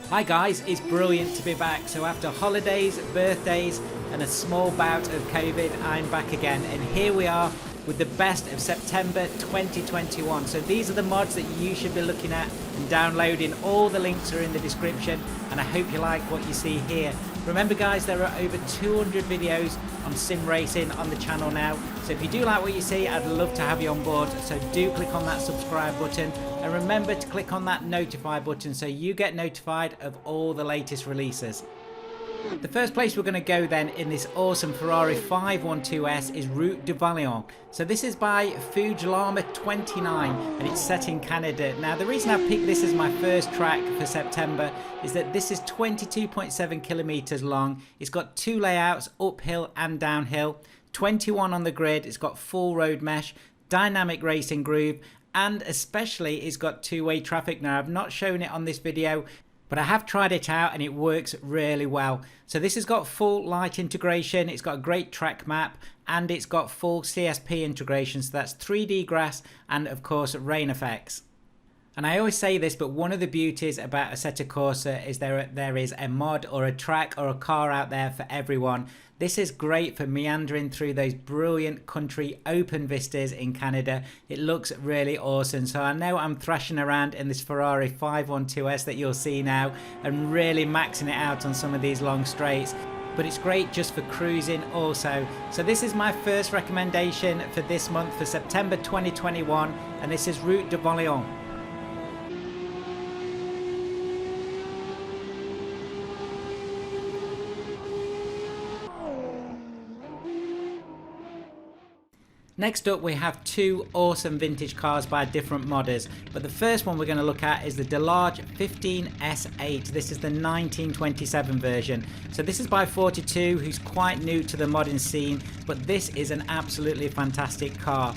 Hi guys, it's brilliant to be back. So after holidays, birthdays and a small bout of COVID, I'm back again, and here we are with the best of September 2021. So these are the mods that you should be looking at and downloading. All the links are in the description, and I hope you like what you see here. Remember guys, there are over 200 videos on sim racing on the channel now, so if you do like what you see, I'd love to have you on board. So do click on that subscribe button, and remember to click on that notify button so you get notified of all the latest releases. The first place we're going to go then in this awesome Ferrari 512S is Route de Vallon. So this is by Llama 29 and it's set in Canada. Now the reason I picked this as my first track for September is that this is 22.7 kilometers long. It's got two layouts, uphill and downhill, 21 on the grid. It's got full road mesh, dynamic racing groove, and especially it's got two-way traffic. Now I've not shown it on this video, but I have tried it out and it works really well. So this has got full light integration, it's got a great track map, and it's got full CSP integration. So that's 3D grass and of course rain effects. And I always say this, but one of the beauties about Assetto Corsa is there is a mod or a track or a car out there for everyone. This is great for meandering through those brilliant country open vistas in Canada. It looks really awesome. So I know I'm thrashing around in this Ferrari 512S that you'll see now and really maxing it out on some of these long straights. But it's great just for cruising also. So this is my first recommendation for this month for September 2021, and this is Route de Vallon. Next up we have two awesome vintage cars by different modders, but the first one we're going to look at is the Delage 15S8. This is the 1927 version. So this is by 42, who's quite new to the modding scene, but this is an absolutely fantastic car.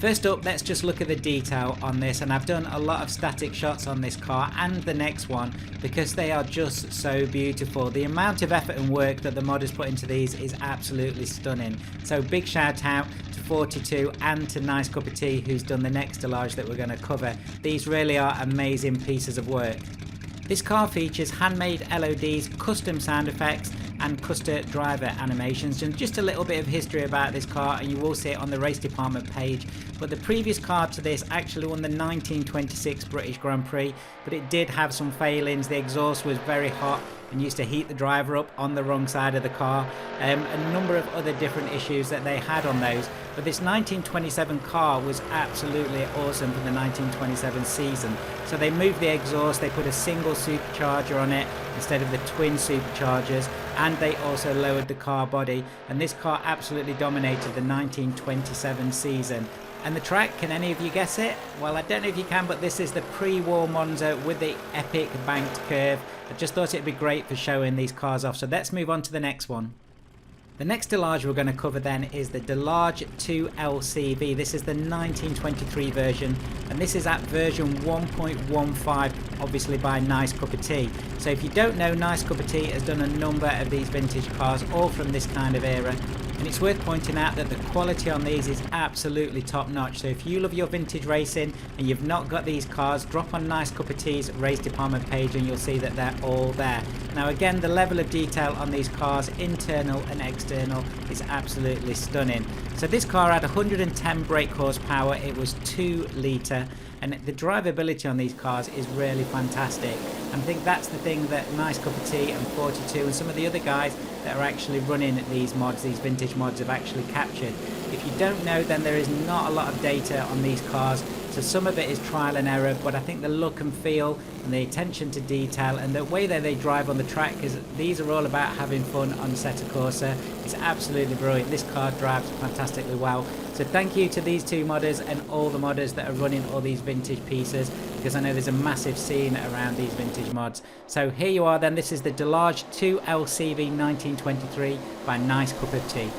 First up, let's just look at the detail on this, and I've done a lot of static shots on this car and the next one because they are just so beautiful. The amount of effort and work that the modders put into these is absolutely stunning. So big shout out to 42 and to Nice Cup of Tea, who's done the next Delage that we're going to cover. These really are amazing pieces of work. This car features handmade LODs, custom sound effects and custom driver animations, and just a little bit of history about this car, and you will see it on the race department page. But the previous car to this actually won the 1926 British Grand Prix, but it did have some failings. The exhaust was very hot and used to heat the driver up on the wrong side of the car, a number of other different issues that they had on those. But this 1927 car was absolutely awesome for the 1927 season. So they moved the exhaust, they put a single supercharger on it instead of the twin superchargers, and they also lowered the car body, and this car absolutely dominated the 1927 season. And the track, can any of you guess it? Well, I don't know if you can, but this is the pre-war Monza with the epic banked curve. I just thought it'd be great for showing these cars off. So let's move on to the next one. The next Delage we're going to cover then is the Delage 2 LCV. This is the 1923 version, and this is at version 1.15, obviously by Nice Cup of Tea. So if you don't know, Nice Cup of Tea has done a number of these vintage cars, all from this kind of era. And it's worth pointing out that the quality on these is absolutely top notch. So if you love your vintage racing and you've not got these cars, drop on Nice Cup of Tea's race department page and you'll see that they're all there. Now again, the level of detail on these cars, internal and external, is absolutely stunning. So this car had 110 brake horsepower, it was 2 litre, and the drivability on these cars is really fantastic. And I think that's the thing that Nice Cup of Tea and 42 and some of the other guys that are actually running these mods, these vintage mods, have actually captured. If you don't know, then there is not a lot of data on these cars, so some of it is trial and error, but I think the look and feel and the attention to detail and the way that they drive on the track, is these are all about having fun on Assetto Corsa. It's absolutely brilliant. This car drives fantastically well. So thank you to these two modders and all the modders that are running all these vintage pieces, because I know there's a massive scene around these vintage mods. So here you are then, this is the Delage 2 LCV 1923 by Nice Cup of Tea.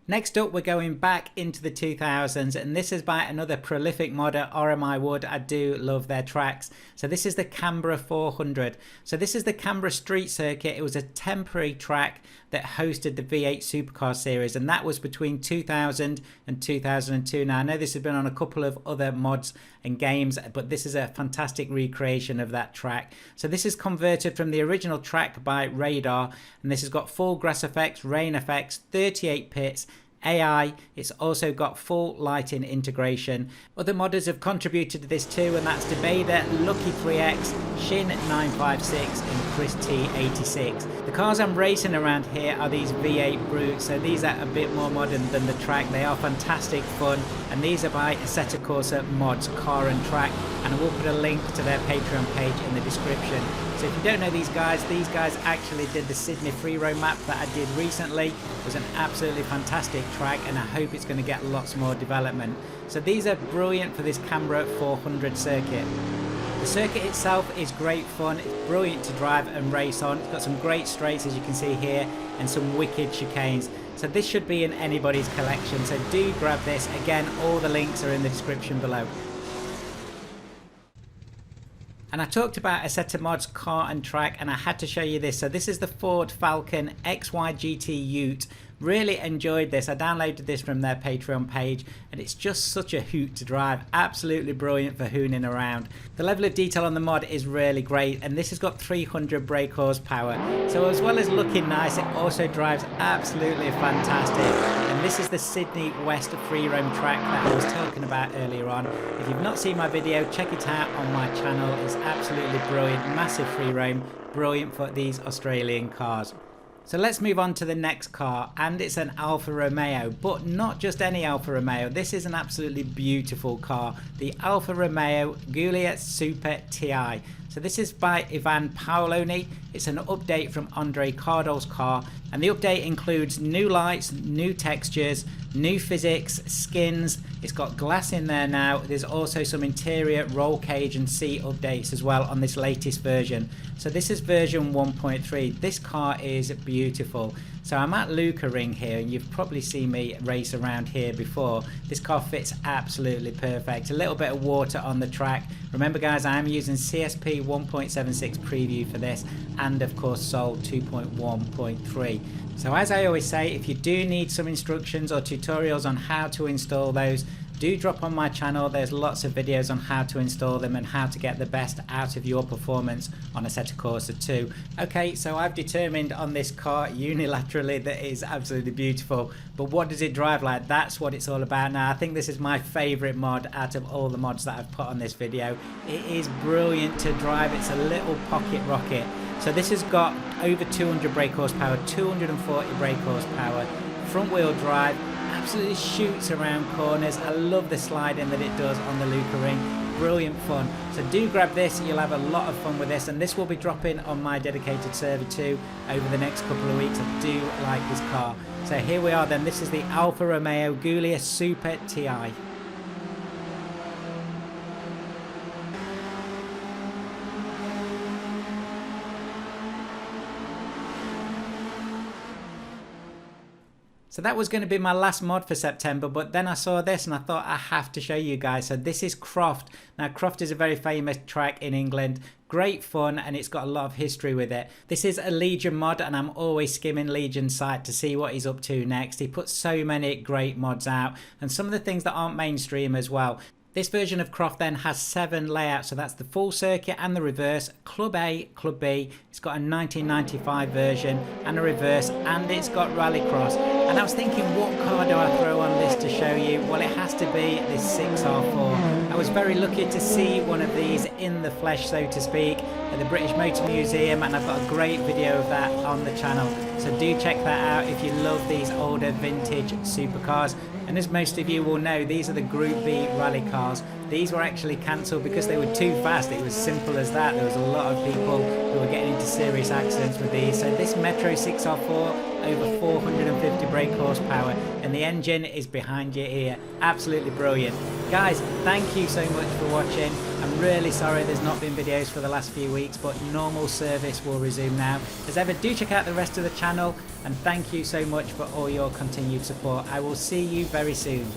Next up, we're going back into the 2000s, and this is by another prolific modder, RMI Wood. I do love their tracks. So this is the Canberra 400. So this is the Canberra street circuit. It was a temporary track that hosted the V8 Supercar series, and that was between 2000 and 2002. Now, I know this has been on a couple of other mods and games, but this is a fantastic recreation of that track. So this is converted from the original track by Radar, and this has got full grass effects, rain effects, 38 pits, AI. It's also got full lighting integration. Other modders have contributed to this too, and that's Debader, Lucky 3X, Shin 956 and Chris T86. The cars I'm racing around here are these V8 Brutes, so these are a bit more modern than the track. They are fantastic fun, and these are by Assetto Corsa Mods Car and Track, and I will put a link to their Patreon page in the description. So if you don't know these guys actually did the Sydney free roam map that I did recently. It was an absolutely fantastic track, and I hope it's going to get lots more development. So these are brilliant for this Canberra 400 circuit. The circuit itself is great fun. It's brilliant to drive and race on. It's got some great straights, as you can see here, and some wicked chicanes. So this should be in anybody's collection, so do grab this. Again, all the links are in the description below. And I talked about Assetto Mods Car and Track, and I had to show you this. So this is the Ford Falcon XY GT Ute. Really enjoyed this. I downloaded this from their Patreon page, and it's just such a hoot to drive. Absolutely brilliant for hooning around. The level of detail on the mod is really great, and this has got 300 brake horsepower. So as well as looking nice, it also drives absolutely fantastic. And this is the Sydney West free roam track that I was talking about earlier on. If you've not seen my video, check it out on my channel. It's absolutely brilliant. Massive free roam. Brilliant for these Australian cars. So let's move on to the next car, and it's an Alfa Romeo, but not just any Alfa Romeo. This is an absolutely beautiful car, the Alfa Romeo Giulia Super Ti. So this is by Ivan Paoloni. It's an update from Andre Cardol's car, and the update includes new lights, new textures, new physics, skins. It's got glass in there now. There's also some interior roll cage and seat updates as well on this latest version. So this is version 1.3. This car is beautiful. So I'm at Luca Ring here, and you've probably seen me race around here before. This car fits absolutely perfect. A little bit of water on the track. Remember guys, I am using CSP 1.76 preview for this, and of course Sol 2.1.3. So as I always say, if you do need some instructions or tutorials on how to install those, do drop on my channel. There's lots of videos on how to install them and how to get the best out of your performance on Assetto Corsa 2. Okay, so I've determined on this car unilaterally that it is absolutely beautiful, but what does it drive like? That's what it's all about. Now I think this is my favorite mod out of all the mods that I've put on this video. It is brilliant to drive. It's a little pocket rocket. So this has got over 200 brake horsepower, 240 brake horsepower, front wheel drive, absolutely shoots around corners. I love the sliding that it does on the Luca Ring. Brilliant fun. So do grab this. You'll have a lot of fun with this, and this will be dropping on my dedicated server too over the next couple of weeks. I do like this car. So here we are then. This is the Alfa Romeo Giulia Super Ti. So that was going to be my last mod for September, but then I saw this and I thought I have to show you guys. So this is Croft. Now Croft is a very famous track in England. Great fun, and it's got a lot of history with it. This is a Legion mod, and I'm always skimming Legion's site to see what he's up to next. He puts so many great mods out, and some of the things that aren't mainstream as well. This version of Croft then has 7 layouts, so that's the full circuit and the reverse, Club A, Club B. It's got a 1995 version and a reverse, and it's got Rallycross. And I was thinking, what car do I throw on this to show you? Well, it has to be this 6R4. I was very lucky to see one of these in the flesh, so to speak, at the British Motor Museum, and I've got a great video of that on the channel. So do check that out if you love these older vintage supercars. And as most of you will know, these are the Group B rally cars. These were actually cancelled because they were too fast. It was simple as that. There was a lot of people who were getting into serious accidents with these. So this Metro 6R4, over 450 brake horsepower, and the engine is behind your ear. Absolutely brilliant. Guys, thank you so much for watching. I'm really sorry there's not been videos for the last few weeks, but normal service will resume now. As ever, do check out the rest of the channel, and thank you so much for all your continued support. I will see you very soon.